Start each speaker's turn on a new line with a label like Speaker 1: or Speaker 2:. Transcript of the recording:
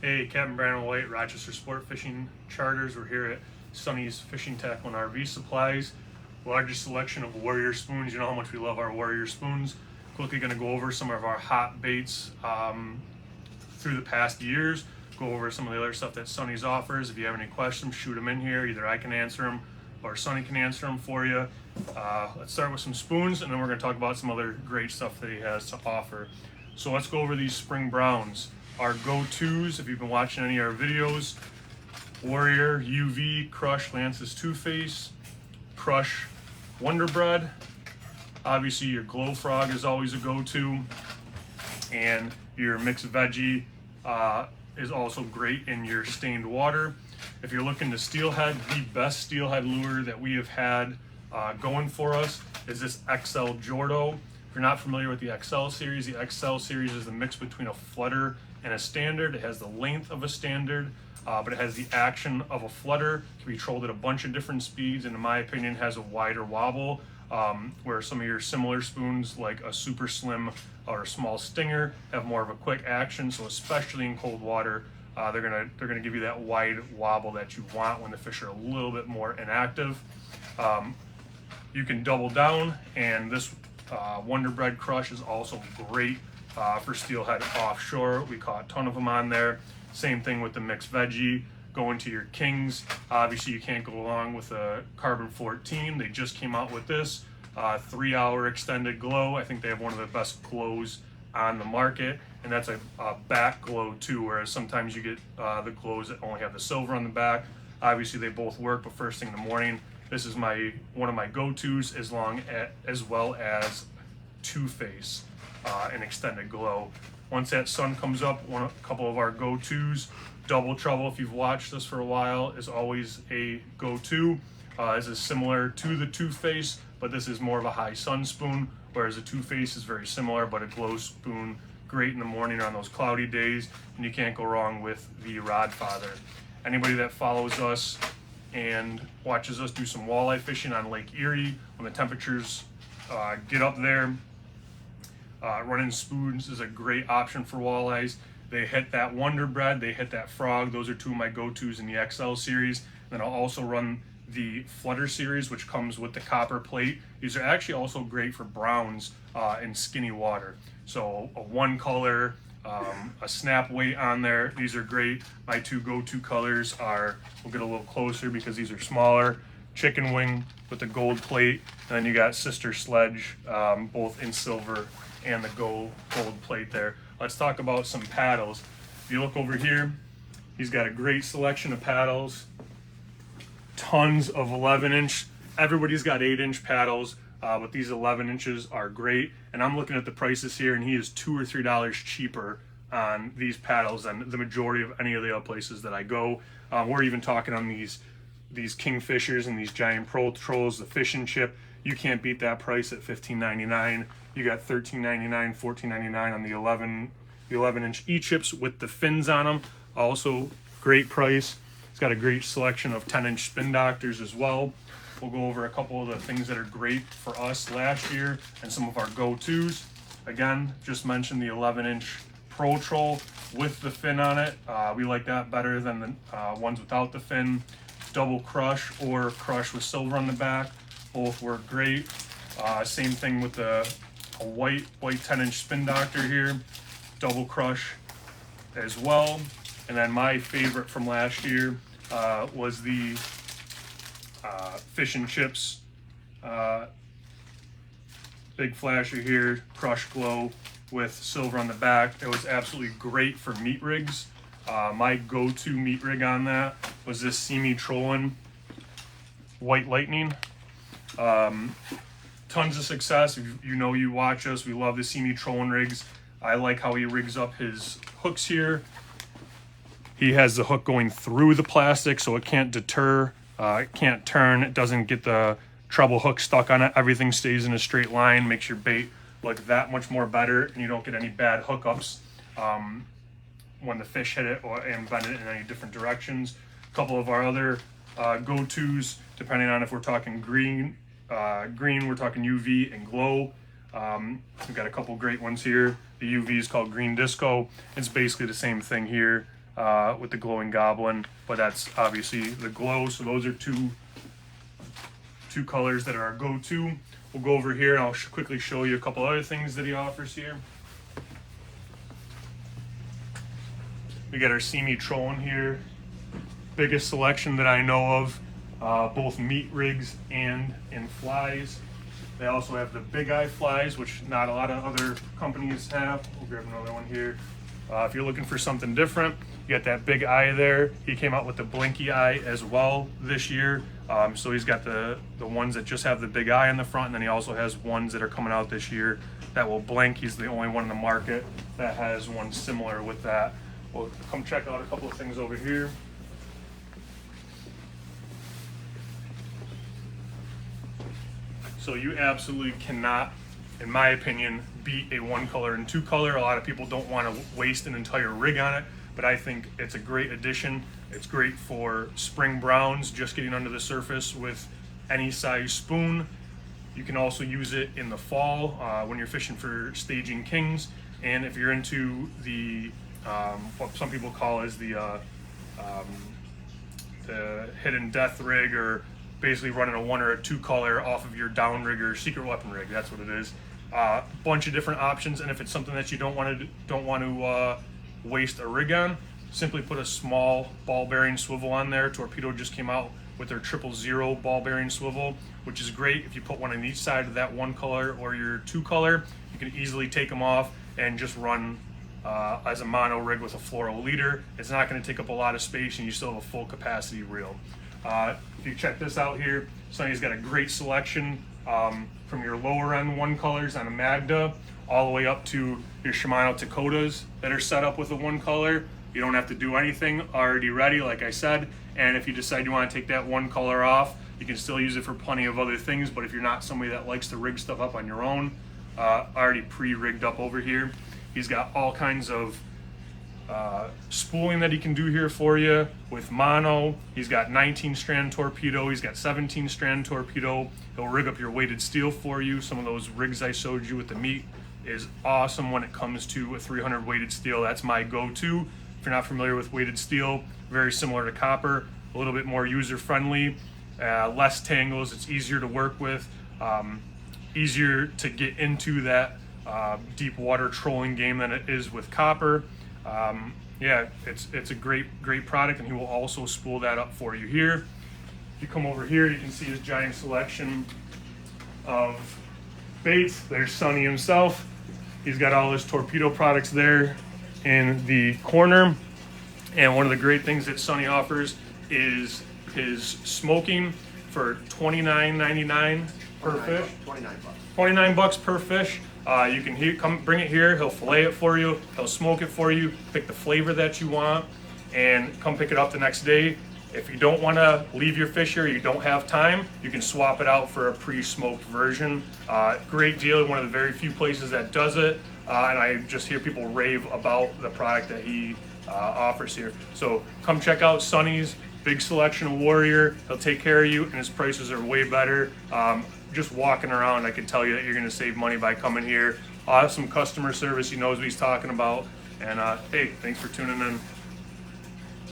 Speaker 1: Hey, Captain Brandon White, Rochester Sport Fishing Charters. We're here at Sonny's Fishing Tackle and RV Supplies. Largest selection of Warrior spoons. You know how much we love our Warrior spoons. Quickly going to go over some of our hot baits through the past years. Go over some of the other stuff that Sonny's offers. If you have any questions, shoot them in here. Either I can answer them or Sonny can answer them for you. Let's start with some spoons, and then we're going to talk about some other great stuff that he has to offer. So let's go over these spring browns. Our go-tos, if you've been watching any of our videos: Warrior, UV, Crush, Lance's Two-Face, Crush, Wonder Bread. Obviously your Glow Frog is always a go-to, and your mixed veggie is also great in your stained water. If you're looking to steelhead, the best steelhead lure that we have had going for us is this XL Jordo. If you're not familiar with the XL series, the XL series is the mix between a flutter and a standard. It has the length of a standard, but it has the action of a flutter. It can be trolled at a bunch of different speeds, and in my opinion has a wider wobble, where some of your similar spoons like a super slim or a small stinger have more of a quick action. So especially in cold water, they're gonna give you that wide wobble that you want when the fish are a little bit more inactive. You can double down, and this Wonder Bread Crush is also great for steelhead offshore. We caught a ton of them on there. Same thing with the mixed veggie. Going to your kings, obviously you can't go wrong with a Carbon 14. They just came out with this 3-hour extended glow. I think they have one of the best glows on the market, and that's a back glow too, whereas sometimes you get the glows that only have the silver on the back. Obviously they both work, but first thing in the morning, this is one of my go-tos, as well as Two-Face, an extended glow. Once that sun comes up, a couple of our go-tos. Double Trouble, if you've watched this for a while, is always a go-to. This is similar to the Two-Face, but this is more of a high sun spoon, whereas the Two-Face is very similar, but a glow spoon, great in the morning on those cloudy days, and you can't go wrong with the Rodfather. Anybody that follows us and watches us do some walleye fishing on Lake Erie, when the temperatures get up there, running spoons is a great option for walleyes. They hit that Wonder Bread, they hit that Frog. Those are two of my go-tos in the XL series. Then I'll also run the Flutter series, which comes with the copper plate. These are actually also great for browns in skinny water. So a one color, a snap weight on there. These are great. My two go-to colors are, we'll get a little closer because these are smaller, Chicken Wing with the gold plate, and then you got Sister Sledge, both in silver and the gold plate there. Let's talk about some paddles. If you look over here, he's got a great selection of paddles, tons of 11-inch. Everybody's got 8-inch paddles, but these 11 inches are great. And I'm looking at the prices here, and he is $2 or $3 cheaper on these paddles than the majority of any of the other places that I go. We're even talking on these Kingfishers and these giant Pro Trolls, the Fish and Chip. You can't beat that price at $15.99. You got $13.99, $14.99 on the 11-inch E-chips with the fins on them. Also great price. It's got a great selection of 10-inch spin doctors as well. We'll go over a couple of the things that are great for us last year and some of our go-tos. Again, just mentioned the 11-inch Pro Troll with the fin on it. We like that better than the ones without the fin. Double Crush or Crush with silver on the back. Both work great. Same thing with a white 10-inch spin doctor here. Double Crush as well. And then my favorite from last year was the Fish and Chips big flasher here, Crush Glow with silver on the back. It was absolutely great for meat rigs. My go-to meat rig on that was this See Me Trollin' White Lightning. Tons of success. If you know, you watch us, we love the See Me Trollin' rigs. I like how he rigs up his hooks here. He has the hook going through the plastic so it can't deter, it can't turn, it doesn't get the treble hook stuck on it. Everything stays in a straight line, makes your bait look that much more better, and you don't get any bad hookups when the fish hit it and bend it in any different directions. A couple of our other go-tos, depending on if we're talking green, we're talking UV and glow. We've got a couple great ones here. The UV is called Green Disco. It's basically the same thing here. with the glowing goblin, but that's obviously the glow. So those are two colors that are our go-to. We'll go over here and I'll quickly show you a couple other things that he offers here. We got our Simi trolling here. Biggest selection that I know of, both meat rigs and in flies. They also have the big eye flies, which not a lot of other companies have. We'll grab another one here. If you're looking for something different, you got that big eye there. He came out with the blinky eye as well this year. So he's got the ones that just have the big eye in the front, and then he also has ones that are coming out this year that will blink. He's the only one in the market that has one similar with that. We'll come check out a couple of things over here. So you absolutely cannot, in my opinion, beat a one color and two color. A lot of people don't want to waste an entire rig on it, but I think it's a great addition. It's great for spring browns, just getting under the surface with any size spoon. You can also use it in the fall when you're fishing for staging kings. And if you're into the, what some people call is the hidden death rig, or basically running a one or a two color off of your down rig or secret weapon rig, that's what it is. Bunch of different options, and if it's something that you don't want to waste a rig on, simply put a small ball bearing swivel on there. Torpedo just came out with their 000 ball bearing swivel, which is great. If you put one on each side of that one color or your two color, you can easily take them off and just run as a mono rig with a fluoro leader. It's not going to take up a lot of space, and you still have a full capacity reel. If you check this out here, Sonny's got a great selection from your lower end one colors on a Magda all the way up to your Shimano Takotas that are set up with a one color. You don't have to do anything, already ready, like I said. And if you decide you want to take that one color off, you can still use it for plenty of other things. But if you're not somebody that likes to rig stuff up on your own, already pre-rigged up over here. He's got all kinds of spooling that he can do here for you with mono. He's got 19 strand torpedo. He's got 17 strand torpedo. He'll rig up your weighted steel for you. Some of those rigs I showed you with the meat is awesome when it comes to a 300 weighted steel. That's my go-to. If you're not familiar with weighted steel, very similar to copper, a little bit more user-friendly, less tangles. It's easier to work with, easier to get into that deep water trolling game than it is with copper. Yeah, it's a great product, and he will also spool that up for you here. If you come over here, you can see his giant selection of baits. There's Sonny himself. He's got all his torpedo products there in the corner. And one of the great things that Sonny offers is his smoking for $29.99 per fish.
Speaker 2: 29 bucks.
Speaker 1: 29 bucks per fish. You can come bring it here. He'll fillet it for you. He'll smoke it for you. Pick the flavor that you want, and come pick it up the next day. If you don't want to leave your fish here, you don't have time, you can swap it out for a pre-smoked version. Great deal. One of the very few places that does it, and I just hear people rave about the product that he offers here. So come check out Sonny's. Big selection of Warrior. He'll take care of you, and his prices are way better. Just walking around, I can tell you that you're going to save money by coming here. Awesome customer service. He knows what he's talking about. And hey, thanks for tuning in.